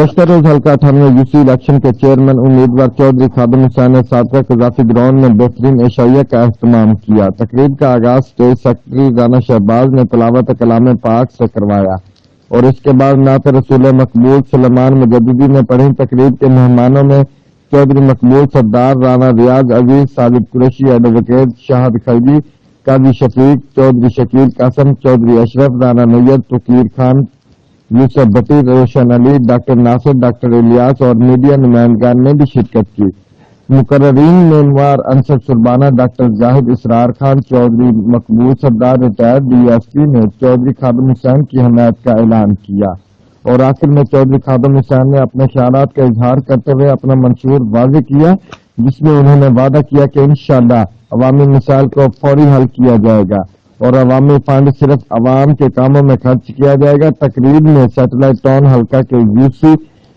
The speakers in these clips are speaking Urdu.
گزشتہ روز حلقہ 98 یوسی الیکشن کے چیئرمین امیدوار چودھری خادم حسین نے سابقہ قذافی گراؤنڈ میں بہترین عشائیہ کا اہتمام کیا۔ تقریب کا آغاز اسٹیج سیکرٹری رانا شہباز نے تلاوت کلام پاک سے کروایا اور اس کے بعد نعت رسول مقبول سلیمان مجددی نے پڑھی۔ تقریب کے مہمانوں میں چودھری مقبول سردار، رانا ریاض عزیز، ساجد قریشی، ایڈوکیٹ شاہد خلجی، قاضی شفیق، چودھری شکیل قاسم، چودھری اشرف، رانا نیت، فقیر خان، یوسف بٹی، روشن علی، ڈاکٹر ناصر، ڈاکٹر الیاس اور میڈیا نمائندگان نے بھی شرکت کی۔ مقررین میں انوار انصر سربانہ، ڈاکٹر زاہد اسرار خان، چودھری مقبول سردار ریٹائرڈ ڈی ایس پی نے چودھری خادم حسین کی حمایت کا اعلان کیا اور آخر میں چودھری خادم حسین نے اپنے خیالات کا اظہار کرتے ہوئے اپنا منشور واضح کیا، جس میں انہوں نے وعدہ کیا کہ انشاءاللہ عوامی مسائل کو فوری حل کیا جائے گا اور عوامی فنڈ صرف عوام کے کاموں میں خرچ کیا جائے گا۔ تقریب میں سیٹلائٹ ٹاؤن حلقہ کے یوسی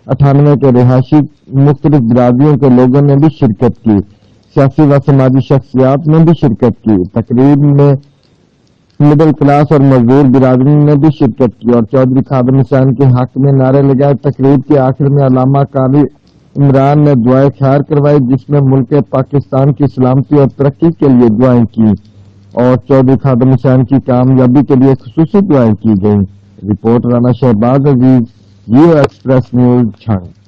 98 کے رہائشی مختلف برادریوں کے لوگوں نے بھی شرکت کی، سیاسی و سماجی شخصیات نے بھی شرکت کی۔ تقریب میں مڈل کلاس اور مزدور برادری نے بھی شرکت کی اور چودھری خادم حسین کے حق میں نعرے لگائے۔ تقریب کے آخر میں علامہ قاری عمران نے دعائے خیر کروائی، جس میں ملک پاکستان کی سلامتی اور ترقی کے لیے دعائیں کی اور چودھری خادم حسین کی کامیابی کے لیے خصوصی دعائیں کی گئیں۔ رپورٹ رانا شہباز عزیز، جیو ایکسپریس نیوز، چھنگ۔